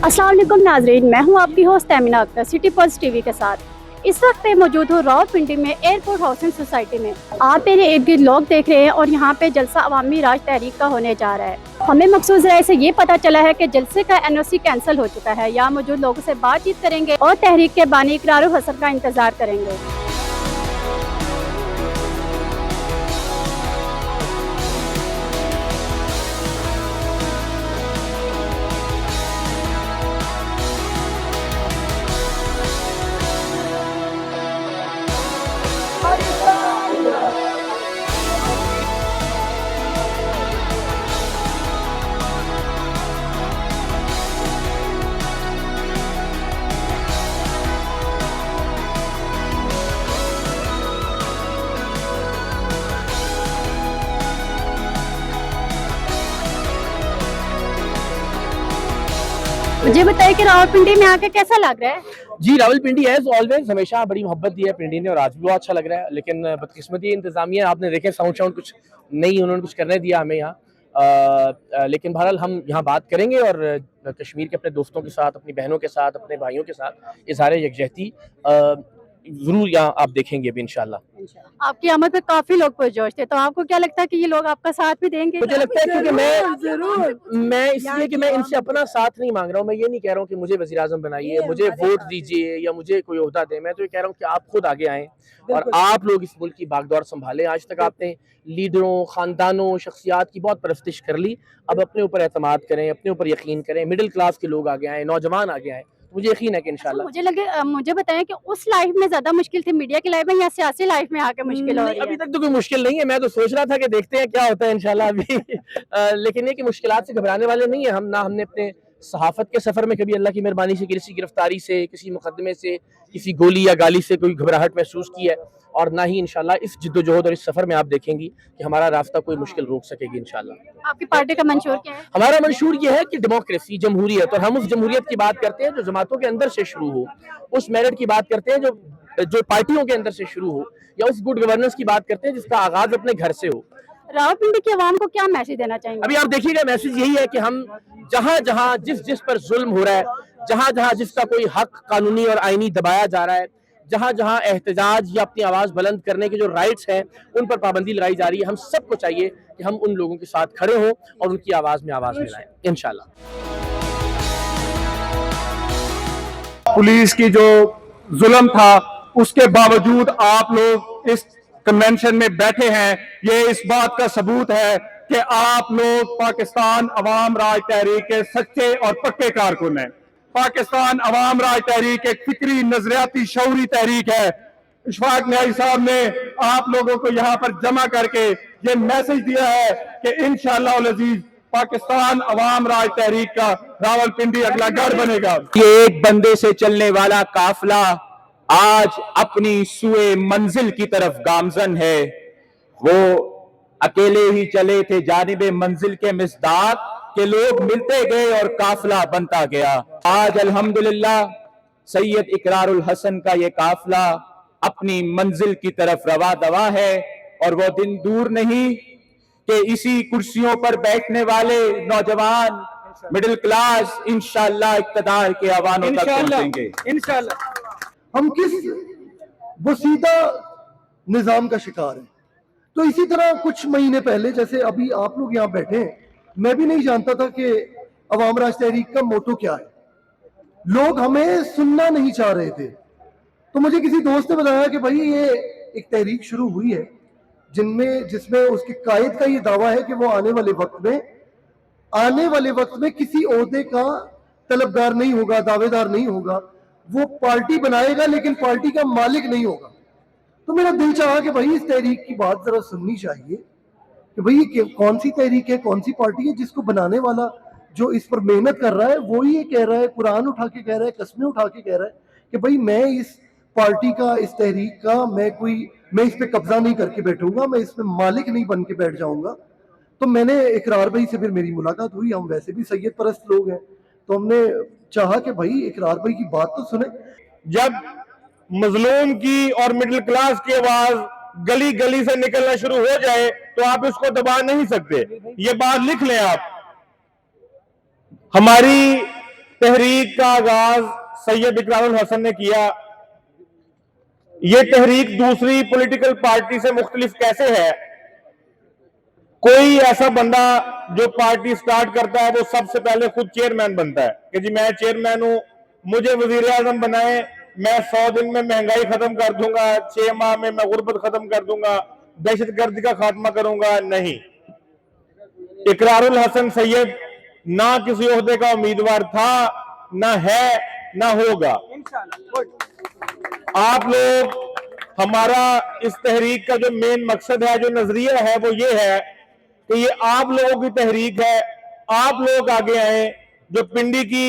अस्सलाम वालेकुम नाजरीन, मैं हूं आपकी host Amina Akhtar city pulse TV के साथ। इस वक्त मैं मौजूद हूं रावलपिंडी में एयरपोर्ट हाउसिंग सोसाइटी में। आप मेरे इर्द गिर्द लोग देख रहे हैं और यहाँ पे जलसा अवामी राज तहरीक का होने जा रहा है। हमें मखसूस राय से ये पता चला है कि जलसे का NOC कैंसिल हो चुका है। यहाँ मौजूद लोगों से बातचीत करेंगे और तहरीक के बानी इकरारुल हसन का इंतजार करेंगे। मुझे बताइए कि रावलपिंडी में आके कैसा लग रहा है? जी, रावलपिंडी एज ऑलवेज हमेशा बड़ी मोहब्बत दी है पिंडी ने और आज भी बहुत अच्छा लग रहा है। लेकिन बदकिस्मती इंतजामिया आपने देखे साउंड कुछ नहीं उन्होंने कुछ करने दिया हमें यहाँ। लेकिन बहरहाल हम यहाँ बात करेंगे और कश्मीर के अपने दोस्तों के साथ, अपनी बहनों के साथ, अपने भाइयों के साथ इज़हार यकजहती जरूर यहाँ आप देखेंगे अभी इंशाल्लाह। आपकी आमद पे काफी लोग पुरजोश थे, तो आपको क्या लगता है कि ये लोग आपका साथ भी देंगे? मुझे लगता है क्योंकि मैं इसलिए कि मैं इनसे अपना साथ नहीं मांग रहा हूँ। मैं ये नहीं कह रहा हूँ कि मुझे वज़ीर आज़म बनाइए, मुझे वोट दीजिए या मुझे कोई ओहदा दे। मैं तो ये कह रहा हूँ कि आप खुद आगे आएँ और आप लोग इस मुल्क की बागडोर संभालें। आज तक आपने लीडरों, खानदानों, शख्सियात की बहुत परस्तिश कर ली। अब अपने ऊपर एतमाद करें, अपने ऊपर यकीन करें। मिडिल क्लास के लोग आगे आएँ, नौजवान आगे आएँ। मुझे यकीन है कि इंशाल्लाह। मुझे बताएं कि उस लाइफ में ज्यादा मुश्किल थी मीडिया की लाइफ में या सियासी लाइफ में आके मुश्किल हो रही है? अभी तक तो कोई मुश्किल नहीं है। मैं तो सोच रहा था कि देखते हैं क्या होता है इंशाल्लाह अभी। लेकिन ये कि मुश्किलात से घबराने वाले नहीं है हम। ना हमने अपने सहाफत के सफर में कभी अल्लाह की मेहरबानी से किसी गिरफ्तारी से, किसी मुकदमे से, किसी गोली या गाली से कोई घबराहट महसूस की है और ना ही इंशाल्लाह इस जिद्दोजहद और इस सफर में आप देखेंगी कि हमारा रास्ता कोई मुश्किल रोक सकेगी इंशाल्लाह। आपकी पार्टी का मंशूर क्या है? हमारा मंशूर ये है कि डेमोक्रेसी, जमहूरियत, और हम उस जमहूरियत की बात करते हैं जो जमातों के अंदर से शुरू हो, उस मेरिट की बात करते हैं जो पार्टियों के अंदर से शुरू हो, या उस गुड गवर्नेंस की बात करते हैं जिसका आगाज अपने घर से हो। रावलपिंडी की आवाम को क्या मैसेज देना चाहेंगे? अभी आप देखिएगा मैसेज यही है कि हम जहां जहां जिस पर जुल्म हो रहा है, जहां जहां जिसका कोई हक कानूनी और आईनी दबाया जा रहा है, जहां जहां एहतजाज या अपनी आवाज बुलंद करने के जो राइट्स हैं उन पर पाबंदी लगाई जा रही है, हम सबको चाहिए कि हम उन लोगों के साथ खड़े हों और उनकी आवाज में आवाज मिलाएं इंशाल्लाह। पुलिस की जो जुल्म था उसके बावजूद आप लोग इस कन्वेंशन में बैठे हैं, ये इस बात का सबूत है कि आप लोग पाकिस्तान अवाम राज तहरीक के सच्चे और पक्के कारकुन हैं। पाकिस्तान अवाम राज तहरीक एक फिक्री, नजरियाती, शऊरी तहरीक है। इशफाक न्याई साहब ने आप लोगों को यहाँ पर जमा करके ये मैसेज दिया है कि इंशाअल्लाह अज़ीज पाकिस्तान अवाम राज तहरीक का रावलपिंडी अगला गढ़ बनेगा। ये एक बंदे से चलने वाला काफिला आज अपनी सुए मंजिल की तरफ गामजन है। वो अकेले ही चले थे जानिबे मंजिल के मिसदाक के लोग मिलते गए और काफिला बनता गया। आज अल्हम्दुलिल्लाह सैयद इकरारुल हसन का ये काफिला अपनी मंजिल की तरफ रवा दवा है और वो दिन दूर नहीं कि इसी कुर्सियों पर बैठने वाले नौजवान मिडिल क्लास इंशाअल्लाह इक्तदार के आवानों तक पहुंचेंगे इंशाअल्लाह। हम किस वसीदा निजाम का शिकार हैं। तो इसी तरह कुछ महीने पहले, जैसे अभी आप लोग यहाँ बैठे हैं, मैं भी नहीं जानता था कि अवाम राज तहरीक का मोटो क्या है। लोग हमें सुनना नहीं चाह रहे थे, तो मुझे किसी दोस्त ने बताया कि भाई ये एक तहरीक शुरू हुई है जिसमें उसके कायद का ये दावा है कि वो आने वाले वक्त में किसी ओहदे का तलबगार नहीं होगा, दावेदार नहीं होगा। वो पार्टी बनाएगा लेकिन पार्टी का मालिक नहीं होगा। तो मेरा दिल चाहा कि भाई इस तहरीक की बात जरा सुननी चाहिए कि भाई ये कौन सी तहरीक है, कौन सी पार्टी है जिसको बनाने वाला जो इस पर मेहनत कर रहा है वो ये कह रहा है, कुरान उठा के कह रहा है, कस्में उठा के कह रहा है कि भाई मैं इस पार्टी का, इस तहरीक का मैं इस पे कब्जा नहीं करके बैठूंगा, मैं इसमें मालिक नहीं बन के बैठ जाऊंगा। तो मैंने इकरार भाई से फिर मेरी मुलाकात हुई। हम वैसे भी सैयद परस्त लोग हैं, तो हमने चाहा कि भाई इकरार भाई की बात तो सुने। जब मजलूम की और मिडिल क्लास की आवाज गली गली से निकलना शुरू हो जाए तो आप इसको दबा नहीं सकते। ये बात लिख लें आप। हमारी تحریک کا آغاز سید اقرار الحسن نے کیا، یہ تحریک دوسری پولیٹیکل پارٹی سے مختلف کیسے ہے؟ کوئی ایسا بندہ جو پارٹی سٹارٹ کرتا ہے وہ سب سے پہلے خود چیئرمین بنتا ہے کہ جی میں چیئرمین ہوں، مجھے وزیر اعظم بنائیں، میں 100 دن میں مہنگائی ختم کر دوں گا، 6 ماہ میں غربت ختم کر دوں گا، دہشت گردی کا خاتمہ کروں گا. نہیں، اقرار الحسن سید نہ کسی عہدے کا امیدوار تھا، نہ ہے، نہ ہوگا. آپ لوگ، ہمارا اس تحریک کا جو مین مقصد ہے، جو نظریہ ہے، وہ یہ ہے کہ یہ آپ لوگوں کی تحریک ہے. آپ لوگ آگے آئیں جو پنڈی کی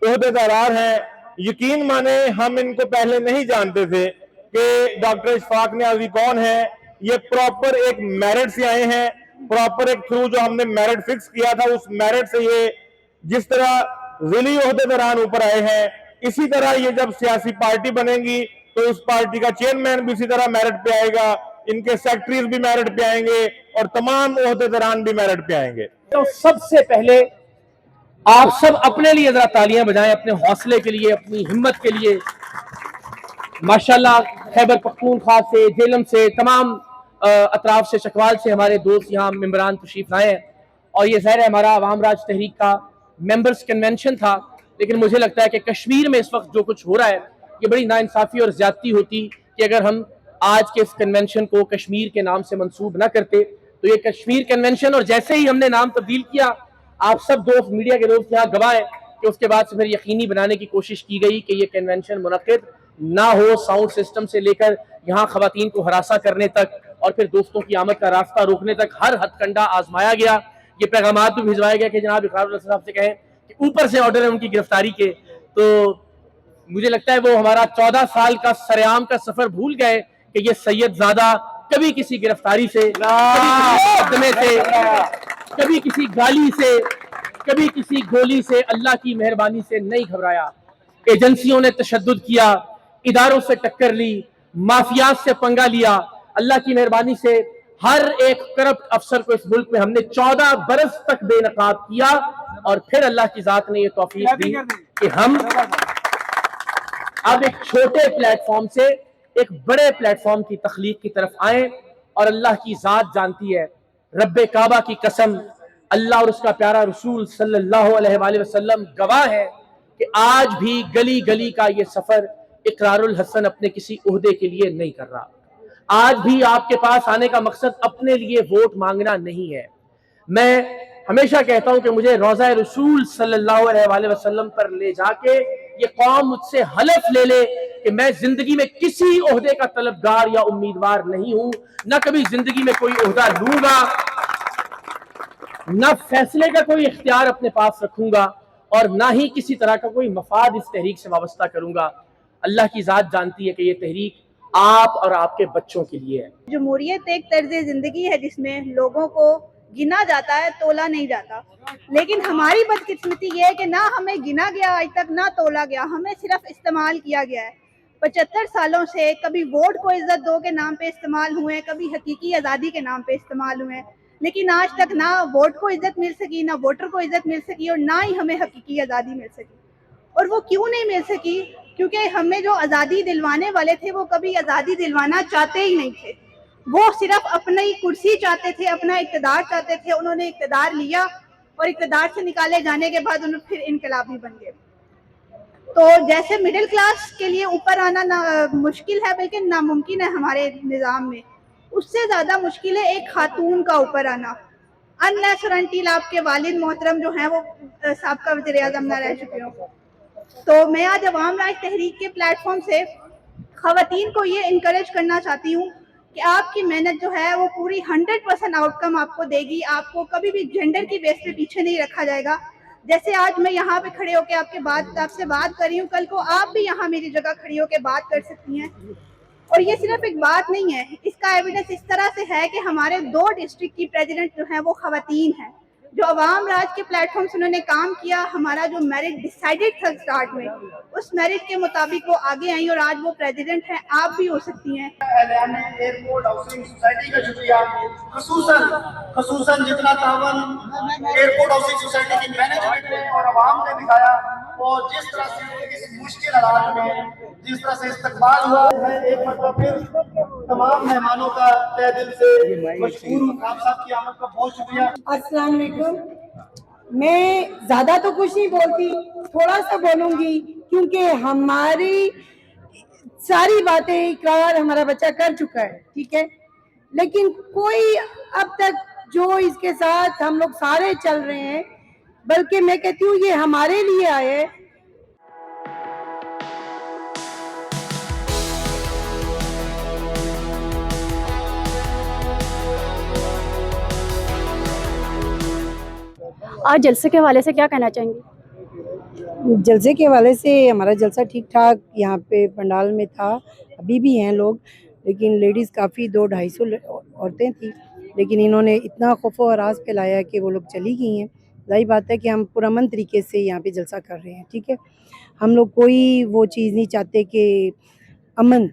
عہدیدار ہیں. یقین مانے ہم ان کو پہلے نہیں جانتے تھے کہ ڈاکٹر اشفاق نیازی کون ہے. یہ پراپر ایک میرٹ سے آئے ہیں، پراپر ایک تھرو جو ہم نے میرٹ فکس کیا تھا، اس میرٹ سے یہ جس طرح ضلعی عہدیداران اوپر آئے ہیں، اسی طرح یہ جب سیاسی پارٹی بنے گی تو اس پارٹی کا چیئرمین بھی اسی طرح میرٹ پہ آئے گا، ان کے سیکٹریز بھی میرٹ پہ آئیں گے اور تمام عہدیداران بھی میرٹ پہ آئیں گے. تو سب سے پہلے آپ سب اپنے لیے ذرا تالیاں بجائیں، اپنے حوصلے کے لیے، اپنی ہمت کے لیے. ماشاءاللہ خیبر پختونخوا سے، جہلم سے، تمام اطراف سے، چکوال سے ہمارے دوست یہاں ممبران تشریف لائے ہیں. اور یہ ظاہر ہے ہمارا عوام راج تحریک کا ممبرز کنونشن تھا، لیکن مجھے لگتا ہے کہ کشمیر میں اس وقت جو کچھ ہو رہا ہے یہ بڑی ناانصافی اور زیادتی ہوتی کہ اگر ہم آج کے اس کنونشن کو کشمیر کے نام سے منسوب نہ کرتے. تو یہ کشمیر کنونشن، اور جیسے ہی ہم نے نام تبدیل کیا، آپ سب دوست، میڈیا کے دوست یہاں گواہ ہیں کہ اس کے بعد سے پھر یقینی بنانے کی کوشش کی گئی کہ یہ کنونشن منعقد نہ ہو. ساؤنڈ سسٹم سے لے کر یہاں خواتین کو ہراساں کرنے تک اور پھر دوستوں کی آمد کا راستہ روکنے تک ہر ہتھ کنڈا آزمایا گیا. یہ پیغامات بھی بھجوائے گئے کہ جناب اقرار الحسن صاحب سے کہیں کہ اوپر سے آرڈر ہے ان کی گرفتاری کے. تو مجھے لگتا ہے وہ ہمارا 14 سال کا سرعام کا سفر بھول گئے کہ یہ سید زادہ کبھی کسی گرفتاری سے، کبھی کسی مقدمے سے، کبھی کسی گالی سے، کبھی کسی گولی سے، اللہ کی مہربانی سے نہیں گھبرایا. ایجنسیوں نے تشدد کیا، اداروں سے ٹکر لی، مافیات سے پنگا لیا. اللہ کی مہربانی سے ہر ایک کرپٹ افسر کو اس ملک میں ہم نے 14 برس تک بے نقاب کیا، اور پھر اللہ کی ذات نے یہ توفیق دی کہ ہم اب ایک چھوٹے پلیٹ فارم سے ایک بڑے پلیٹ فارم کی تخلیق کی طرف آئیں. اور اللہ کی ذات جانتی ہے، رب کعبہ کی قسم، اللہ اور اس کا پیارا رسول صلی اللہ علیہ وآلہ وسلم گواہ ہے کہ آج بھی گلی گلی کا یہ سفر اقرار الحسن اپنے کسی عہدے کے لیے نہیں کر رہا. آج بھی آپ کے پاس آنے کا مقصد اپنے لیے ووٹ مانگنا نہیں ہے. میں ہمیشہ کہتا ہوں کہ مجھے روضہ رسول صلی اللہ علیہ وآلہ وسلم پر لے جا کے یہ قوم مجھ سے حلف لے لے کہ میں زندگی میں کسی عہدے کا طلبگار یا امیدوار نہیں ہوں، نہ کبھی زندگی میں کوئی عہدہ لوں گا، نہ فیصلے کا کوئی اختیار اپنے پاس رکھوں گا، اور نہ ہی کسی طرح کا کوئی مفاد اس تحریک سے وابستہ کروں گا. اللہ کی ذات جانتی ہے کہ یہ تحریک آپ اور آپ کے بچوں کے لیے ہے. جمہوریت ایک طرز زندگی ہے جس میں لوگوں کو گنا جاتا ہے، تولا نہیں جاتا. لیکن ہماری بدقسمتی یہ ہے کہ نہ ہمیں گنا گیا آج تک، نہ تولا گیا، ہمیں صرف استعمال کیا گیا ہے. 75 سالوں سے کبھی ووٹ کو عزت دو کے نام پہ استعمال ہوئے، کبھی حقیقی آزادی کے نام پہ استعمال ہوئے، لیکن آج تک نہ ووٹ کو عزت مل سکی، نہ ووٹر کو عزت مل سکی، اور نہ ہی ہمیں حقیقی آزادی مل سکی. اور وہ کیوں نہیں مل سکی؟ کیونکہ ہمیں جو آزادی دلوانے والے تھے وہ کبھی آزادی دلوانا چاہتے ہی نہیں تھے. وہ صرف اپنی کرسی چاہتے تھے، اپنا اقتدار چاہتے تھے. انہوں نے اقتدار لیا اور اقتدار سے نکالے جانے کے بعد انہوں پھر انقلابی بن گئے. تو جیسے مڈل کلاس کے لیے اوپر آنا مشکل ہے، بلکہ ناممکن ہے ہمارے نظام میں، اس سے زیادہ مشکل ہے ایک خاتون کا اوپر آنا. انلیس اور انٹل آپ کے والد محترم جو ہیں وہ سابقہ وزیر اعظم نہ رہ چکے ہوں. تو میں آج عوام راج تحریک کے پلیٹ فارم سے خواتین کو یہ انکریج کرنا چاہتی ہوں کہ آپ کی محنت جو ہے وہ پوری 100% آؤٹ کم آپ کو دے گی. آپ کو کبھی بھی جینڈر کی بیس پہ پیچھے نہیں رکھا جائے گا. جیسے آج میں یہاں پہ کھڑے ہو کے آپ سے بات کر رہی ہوں، کل کو آپ بھی یہاں میری جگہ کھڑی ہو کے بات کر سکتی ہیں. اور یہ صرف ایک بات نہیں ہے، اس کا ایویڈنس اس طرح سے ہے کہ ہمارے 2 ڈسٹرکٹ کی پریزیڈنٹ جو ہیں وہ خواتین ہیں، جو عوام راج کے پلیٹ فارم سے انہوں نے کام کیا. ہمارا جو میرٹ ڈیسائیڈڈ تھا اسٹارٹ میں، اس میرٹ کے مطابق وہ آگے آئیں اور آج وہ پریزیڈنٹ ہیں. آپ بھی ہو سکتی ہیں. اعلان ایئرپورٹ ہاؤسنگ سوسائٹی کا شکریہ، خصوصاً جتنا تعاون ایئرپورٹ ہاؤسنگ سوسائٹی کی مینجمنٹ نے اور عوام نے دکھایا. اور जिस तरह से इस मुश्किल हालात में जिस तरह से इस्तकबाल हुआ है, एक मरतबा फिर तमाम मेहमानों का तहे दिल से मशकूर हूँ। आप साहब की आमद का बहुत शुक्रिया। अस्सलाम वालेकुम। मैं ज्यादा तो कुछ नहीं बोलती, थोड़ा सा बोलूंगी, क्योंकि हमारी सारी बातें इकरार हमारा बच्चा कर चुका है, ठीक है, लेकिन कोई अब तक जो इसके साथ हम लोग सारे चल रहे हैं, बल्कि मैं कहती हूँ ये हमारे लिए आए। आज जलसे के हवाले से क्या कहना चाहेंगे? जलसे के हवाले से हमारा जलसा ठीक ठाक यहाँ पे पंडाल में था, अभी भी हैं लोग, लेकिन लेडीज़ काफ़ी 200-250 औरतें थी, लेकिन इन्होंने इतना खौफ और हरास फैलाया कि वो लोग चली गई हैं। जाहिर बात है कि हम पुरअमन तरीके से यहाँ पे जलसा कर रहे हैं, ठीक है। हम लोग कोई वो चीज़ नहीं चाहते कि अमन,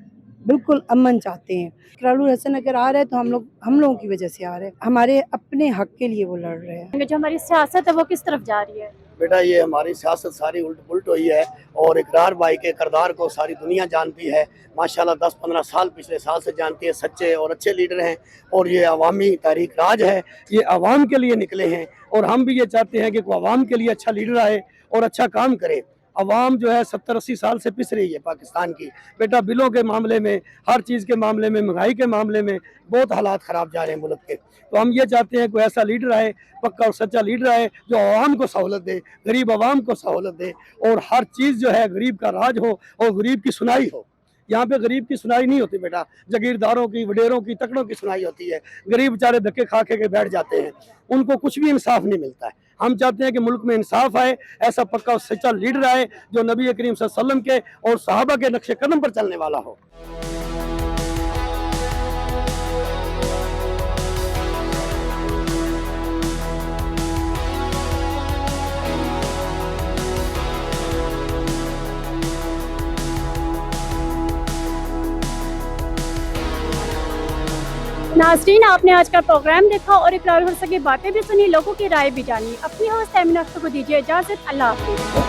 बिल्कुल अमन चाहते हैं। इकरारुल हसन अगर आ रहे हैं तो हम लोगों की वजह से आ रहे हैं, हमारे अपने हक के लिए वो लड़ रहे हैं। जो हमारी सियासत है वो किस तरफ जा रही है? बेटा ये हमारी सियासत सारी उल्ट पुलट हुई है और इकरार भाई के किरदार को सारी दुनिया जानती है। माशाल्लाह 10-15 साल पिछले साल से जानती है, सच्चे और अच्छे लीडर हैं और ये अवामी तहरीक राज है, ये अवाम के लिए निकले हैं और हम भी ये चाहते हैं कि कोई अवाम के लिए अच्छा लीडर आए और अच्छा काम करे। अवाम जो है 70-80 साल से पिस रही है पाकिस्तान की। बेटा बिलों के मामले में, हर चीज़ के मामले में, महंगाई के मामले में बहुत हालात ख़राब जा रहे हैं मुल्क के। तो हम ये चाहते हैं कोई ऐसा लीडर आए, पक्का और सच्चा लीडर आए जो अवाम को सहूलत दे, गरीब अवाम को सहूलत दे और हर चीज़ जो है गरीब का राज हो और गरीब की सुनाई हो। यहाँ पे गरीब की सुनाई नहीं होती बेटा, जागीरदारों की, वडेरों की, तकड़ों की सुनाई होती है। गरीब बेचारे धक्के खा के बैठ जाते हैं, उनको कुछ भी इंसाफ नहीं मिलता है। हम चाहते हैं कि मुल्क में इंसाफ आए, ऐसा पक्का और सच्चा लीडर आए जो नबी करीम सल्लल्लाहु अलैहि वसल्लम के और सहाबा के नक्शे कदम पर चलने वाला हो। नाज़रीन, आपने आज का प्रोग्राम देखा और इकरारुल हसन की बातें भी सुनी, लोगों की राय भी जानी। अपनी होस्ट एमिना अख्तर को दीजिए इजाज़त। अल्लाह हाफ़िज़।